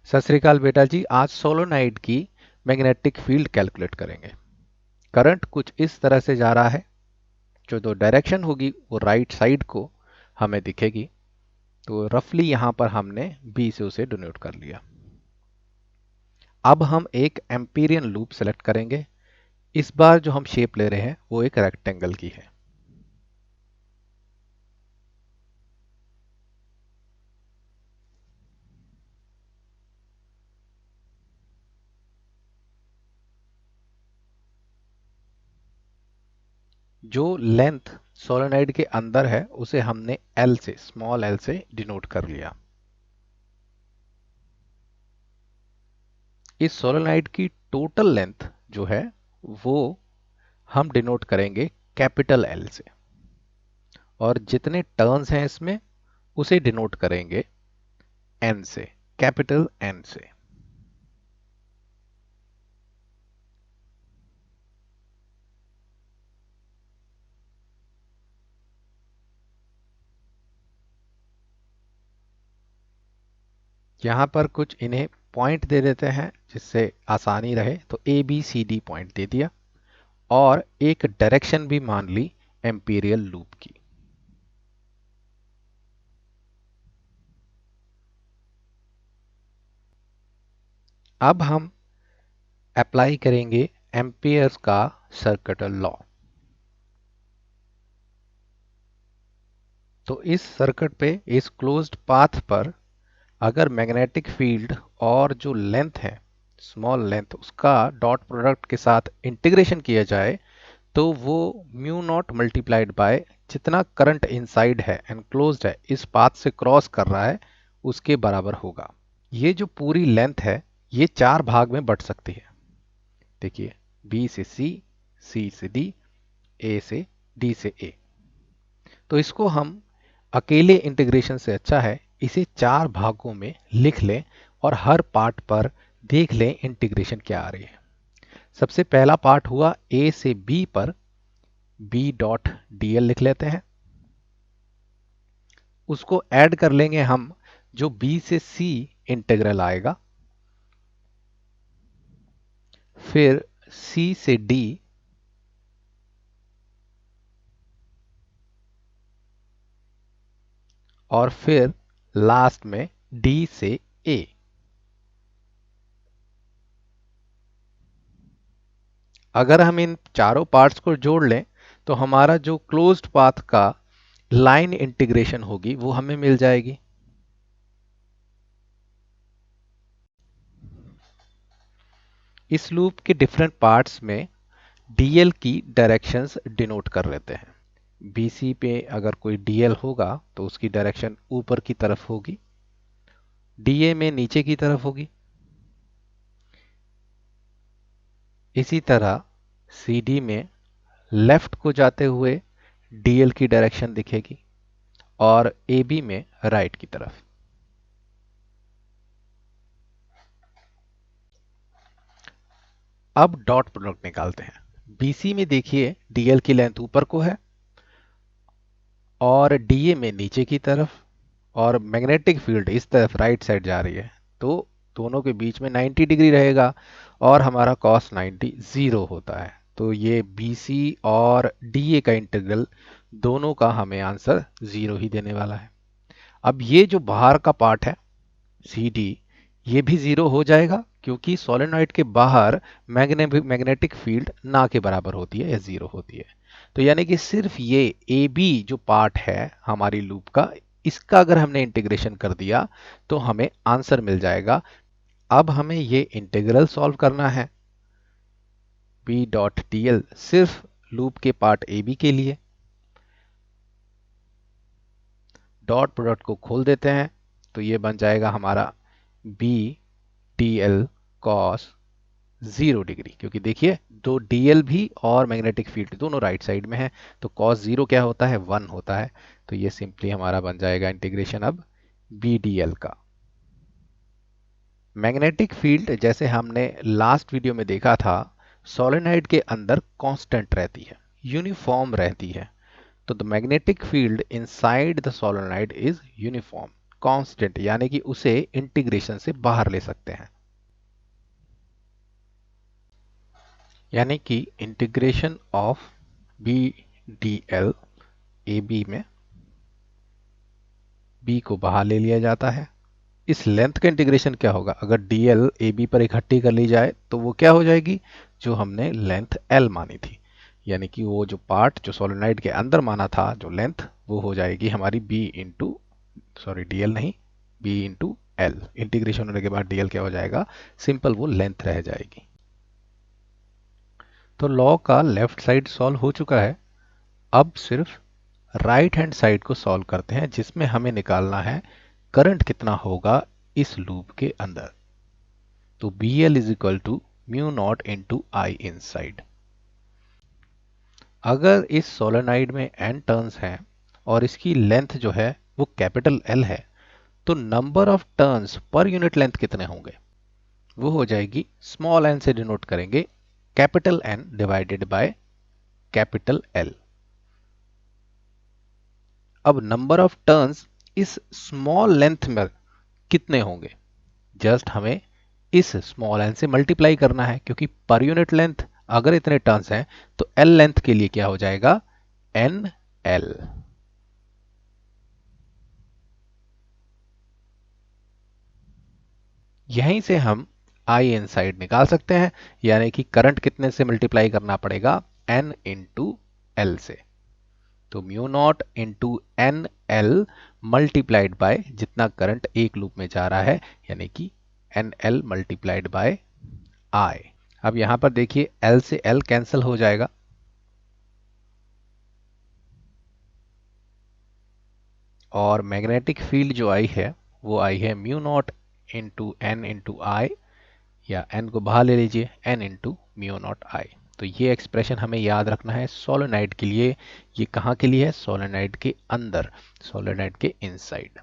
सत श्री अकाल बेटा जी, आज सोलोनाइड की मैग्नेटिक फील्ड कैलकुलेट करेंगे। करंट कुछ इस तरह से जा रहा है, जो डायरेक्शन होगी वो राइट साइड को हमें दिखेगी। तो रफली यहाँ पर हमने बी से उसे डिनोट कर लिया। अब हम एक एम्पीरियन लूप सेलेक्ट करेंगे। इस बार जो हम शेप ले रहे हैं वो एक रेक्टेंगल की है। जो लेंथ सोलेनॉइड के अंदर है उसे हमने एल से, स्मॉल एल से डिनोट कर लिया। इस सोलेनॉइड की टोटल लेंथ जो है वो हम डिनोट करेंगे कैपिटल एल से, और जितने टर्न्स हैं इसमें उसे डिनोट करेंगे एन से, कैपिटल एन से। यहां पर कुछ इन्हें पॉइंट दे देते हैं जिससे आसानी रहे, तो A B C D point दे दिया और एक डायरेक्शन भी मान ली एम्पीरियल लूप की। अब हम अप्लाई करेंगे एम्पियर्स का सर्किटल लॉ। तो इस सर्किट पे, इस क्लोज्ड पाथ पर अगर मैग्नेटिक फील्ड और जो लेंथ है, स्मॉल लेंथ, उसका डॉट प्रोडक्ट के साथ इंटीग्रेशन किया जाए तो वो म्यू नॉट मल्टीप्लाइड बाय जितना करंट इनसाइड है, एनक्लोज्ड है, इस पाथ से क्रॉस कर रहा है, उसके बराबर होगा। ये जो पूरी लेंथ है ये चार भाग में बट सकती है। देखिए, बी से सी, सी से डी, ए से डी से ए। तो इसको हम अकेले इंटीग्रेशन से अच्छा है इसे चार भागों में लिख लें और हर पार्ट पर देख लें इंटीग्रेशन क्या आ रही है। सबसे पहला पार्ट हुआ ए से बी पर, बी डॉट डी एल लिख लेते हैं। उसको ऐड कर लेंगे हम जो बी से सी इंटीग्रल आएगा, फिर सी से डी, और फिर लास्ट में डी से ए। अगर हम इन चारों पार्ट्स को जोड़ लें तो हमारा जो क्लोज्ड पाथ का लाइन इंटीग्रेशन होगी वो हमें मिल जाएगी। इस लूप के डिफरेंट पार्ट्स में डीएल की डायरेक्शंस डिनोट कर लेते हैं। बीसी पे अगर कोई डीएल होगा तो उसकी डायरेक्शन ऊपर की तरफ होगी, डीए में नीचे की तरफ होगी। इसी तरह सीडी में लेफ्ट को जाते हुए डीएल की डायरेक्शन दिखेगी और एबी में राइट की तरफ। अब डॉट प्रोडक्ट निकालते हैं। बीसी में देखिए डीएल की लेंथ ऊपर को है और डीए में नीचे की तरफ, और मैग्नेटिक फील्ड इस तरफ राइट साइड जा रही है, तो दोनों के बीच में 90 डिग्री रहेगा और हमारा cos 90 जीरो होता है। तो ये BC और DA का इंटीग्रल दोनों का हमें आंसर जीरो ही देने वाला है। अब ये जो बाहर का पार्ट है CD, ये भी जीरो हो जाएगा क्योंकि सोलेनॉइड के बाहर मैग्नेटिक फील्ड ना के बराबर होती है या जीरो होती है। तो यानी कि सिर्फ ये ए बी जो पार्ट है हमारी लूप का, इसका अगर हमने इंटीग्रेशन कर दिया तो हमें आंसर मिल जाएगा। अब हमें ये इंटीग्रल सॉल्व करना है बी डॉट डी एल सिर्फ लूप के पार्ट ए बी के लिए। डॉट प्रोडक्ट को खोल देते हैं तो ये बन जाएगा हमारा B D L cos zero degree, क्योंकि देखिए दो डीएल भी और मैग्नेटिक फील्ड दोनों राइट साइड में है, तो कॉस जीरो क्या होता है, वन होता है। तो ये सिंपली हमारा बन जाएगा इंटीग्रेशन अब बी डी एल का। मैग्नेटिक फील्ड जैसे हमने लास्ट वीडियो में देखा था सोलेनॉइड के अंदर कांस्टेंट रहती है, यूनिफॉर्म रहती है। तो the magnetic field inside the solenoid is uniform, constant, यानी कि उसे इंटीग्रेशन से बाहर ले सकते हैं। यानी कि integration of B D L A B में बी को बाहर ले लिया जाता है। इस लेंथ का इंटीग्रेशन क्या होगा, अगर डी एल ए बी पर इकट्ठी कर ली जाए तो वो क्या हो जाएगी, जो हमने लेंथ एल मानी थी, यानी कि वो जो पार्ट जो सोलेनोइड के अंदर माना था जो लेंथ, वो हो जाएगी हमारी B into, sorry D L नहीं, बी इंटू एल। इंटीग्रेशन होने के बाद डी एल क्या हो जाएगा, सिंपल वो लेंथ रह जाएगी। तो लॉ का लेफ्ट साइड सॉल्व हो चुका है। अब सिर्फ राइट हैंड साइड को सॉल्व करते हैं, जिसमें हमें निकालना है करंट कितना होगा इस लूप के अंदर। तो B L is equal to mu naught into I inside. अगर इस सोलेनाइड में n टर्न्स हैं और इसकी लेंथ जो है वो कैपिटल L है, तो number of turns per unit length कितने होंगे, वो हो जाएगी स्मॉल n से डिनोट करेंगे capital N divided by capital L। अब नंबर ऑफ टर्न्स इस स्मॉल लेंथ में कितने होंगे, जस्ट हमें इस स्मॉल n से मल्टीप्लाई करना है, क्योंकि पर यूनिट लेंथ अगर इतने टर्न्स हैं तो L लेंथ के लिए क्या हो जाएगा, एन एल। यहीं से हम आई इन साइड निकाल सकते हैं, यानी कि करंट कितने से मल्टीप्लाई करना पड़ेगा, n इंटू एल से। तो mu naught into N L multiplied by जितना करंट एक लूप में जा रहा है, यानी कि N L multiplied by I. अब यहां पर देखिए L से L कैंसिल हो जाएगा, और मैग्नेटिक फील्ड जो आई है वो आई है mu naught into n into I, या n को बाहर ले लीजिए, n into mu naught I. तो ये एक्सप्रेशन हमें याद रखना है सोलेनाइड के लिए। ये कहाँ के लिए है, सोलेनाइड के अंदर, सोलेनाइड के इनसाइड।